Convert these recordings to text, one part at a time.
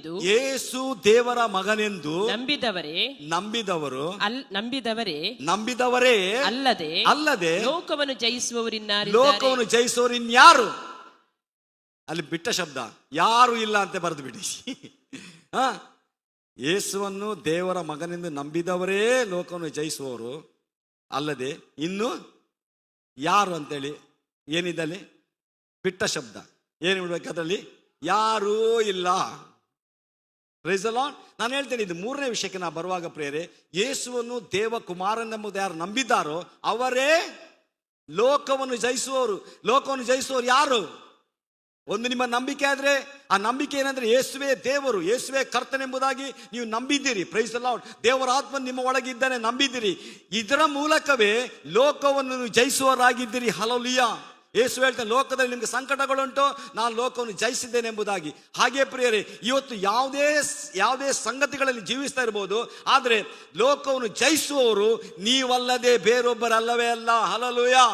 ಮಗನೆಂದು ಯೇಸು ದೇವರ ಮಗನೆಂದು ನಂಬಿದವರು ನಂಬಿದವರೇ ಅಲ್ಲದೆ ಲೋಕವನ್ನು ಜಯಿಸುವವರು ಇನ್ಯಾರು? ಅಲ್ಲಿ ಬಿಟ್ಟ ಶಬ್ದ ಯಾರು ಇಲ್ಲ ಅಂತ ಬರೆದು ಬಿಡಿ. ಯೇಸುವನ್ನು ದೇವರ ಮಗನೆಂದು ನಂಬಿದವರೇ ಲೋಕವನ್ನು ಜಯಿಸುವವರು ಅಲ್ಲದೆ ಇನ್ನು ಯಾರು ಅಂತೇಳಿ ಏನಿದಲ್ಲಿ ಬಿಟ್ಟ ಶಬ್ದ ಏನು ಬಿಡ್ಬೇಕು? ಅದರಲ್ಲಿ ಯಾರೂ ಇಲ್ಲ. Praise the Lord. ನಾನು ಹೇಳ್ತೇನೆ, ಇದು ಮೂರನೇ ವಿಷಯಕ್ಕೆ ನಾ ಬರುವಾಗ ಪ್ರಿಯರೇ, ಯೇಸುವನ್ನು ದೇವ ಕುಮಾರನೆಂಬುದು ಯಾರು ನಂಬಿದ್ದಾರೋ ಅವರೇ ಲೋಕವನ್ನು ಜಯಿಸುವವರು. ಲೋಕವನ್ನು ಜಯಿಸುವವರು ಯಾರು? ಒಂದು ನಿಮ್ಮ ನಂಬಿಕೆ ಆದ್ರೆ ಆ ನಂಬಿಕೆ ಏನಂದ್ರೆ ಯೇಸುವೇ ದೇವರು, ಯೇಸುವೇ ಕರ್ತನೆಂಬುದಾಗಿ ನೀವು ನಂಬಿದ್ದೀರಿ. Price the lord. ದೇವರ ಆತ್ಮ ನಿಮ್ಮ ಒಳಗಿದ್ದಾನೆ, ನಂಬಿದ್ದೀರಿ. ಇದರ ಮೂಲಕವೇ ಲೋಕವನ್ನು ಜಯಿಸುವವರಾಗಿದ್ದೀರಿ. ಹಲ್ಲೆಲೂಯಾ. ಯೇಸು ಹೇಳ್ತಾನೆ, ಲೋಕದಲ್ಲಿ ನಿಮ್ಗೆ ಸಂಕಟಗಳುಂಟು, ನಾನು ಲೋಕವನ್ನು ಜಯಿಸಿದ್ದೇನೆ ಎಂಬುದಾಗಿ. ಹಾಗೆ ಪ್ರಿಯರೇ, ಇವತ್ತು ಯಾವುದೇ ಸಂಗತಿಗಳಲ್ಲಿ ಜೀವಿಸ್ತಾ ಇರ್ಬೋದು, ಆದರೆ ಲೋಕವನ್ನು ಜಯಿಸುವವರು ನೀವಲ್ಲದೆ ಬೇರೊಬ್ಬರಲ್ಲವೇ ಅಲ್ಲ. ಹಲ್ಲೆಲೂಯಾ.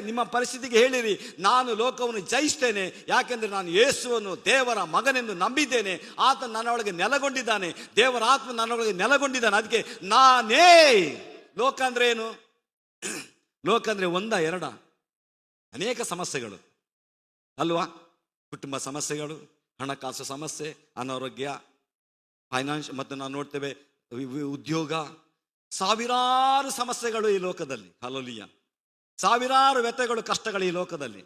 ನಿಮ್ಮ ಪರಿಸ್ಥಿತಿಗೆ ಹೇಳಿರಿ, ನಾನು ಲೋಕವನ್ನು ಜಯಿಸ್ತೇನೆ, ಯಾಕೆಂದ್ರೆ ನಾನು ಯೇಸುವನ್ನು ದೇವರ ಮಗನೆಂದು ನಂಬಿದ್ದೇನೆ. ಆತ ನನ್ನೊಳಗೆ ನೆಲೆಗೊಂಡಿದ್ದಾನೆ, ದೇವರ ಆತ್ಮ ನನ್ನೊಳಗೆ ನೆಲೆಗೊಂಡಿದ್ದಾನೆ. ಅದಕ್ಕೆ ನಾನೇ. ಲೋಕ ಅಂದ್ರೆ ಏನು? ಲೋಕ ಅಂದ್ರೆ ಎರಡ ಅನೇಕ ಸಮಸ್ಯೆಗಳು ಅಲ್ವಾ? ಕುಟುಂಬ ಸಮಸ್ಯೆಗಳು, ಹಣಕಾಸು ಸಮಸ್ಯೆ, ಅನಾರೋಗ್ಯ, ಫೈನಾನ್ಸ್, ಮತ್ತು ನಾವು ನೋಡ್ತೇವೆ ಉದ್ಯೋಗ, ಸಾವಿರಾರು ಸಮಸ್ಯೆಗಳು ಈ ಲೋಕದಲ್ಲಿ. ಹಲ್ಲೆಲೂಯಾ. ಸಾವಿರಾರು ವ್ಯಥೆಗಳು, ಕಷ್ಟಗಳು ಈ ಲೋಕದಲ್ಲಿ.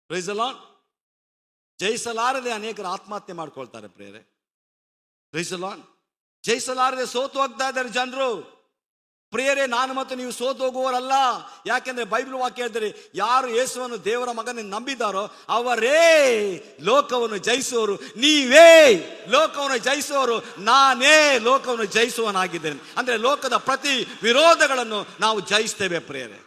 Price the lord. ಜಯಿಸಲಾರದೆ ಅನೇಕರು ಆತ್ಮಹತ್ಯೆ ಮಾಡ್ಕೊಳ್ತಾರೆ ಪ್ರಿಯರೇ. Price the lord. ಜಯಿಸಲಾರದೆ ಸೋತು ಹೋಗ್ತಾ ಇದ್ದಾರೆ ಜನರು. ಪ್ರಿಯರೇ, ನಾನು ಮತ್ತು ನೀವು ಸೋತು ಹೋಗುವವರಲ್ಲ. ಯಾಕೆಂದ್ರೆ ಬೈಬಲ್ ವಾಕ್ಯ ಹೇಳ್ತಾರೆ, ಯಾರು ಯೇಸುವನ್ನು ದೇವರ ಮಗನನ್ನು ನಂಬಿದಾರೋ ಅವರೇ ಲೋಕವನ್ನು ಜಯಿಸುವವರು. ನೀವೇ ಲೋಕವನ್ನು ಜಯಿಸುವವರು. ನಾನೇ ಲೋಕವನ್ನು ಜಯಿಸುವನಾಗಿದ್ದೇನೆ. ಅಂದ್ರೆ ಲೋಕದ ಪ್ರತಿ ವಿರೋಧಗಳನ್ನು ನಾವು ಜಯಿಸ್ತೇವೆ ಪ್ರಿಯರೇ.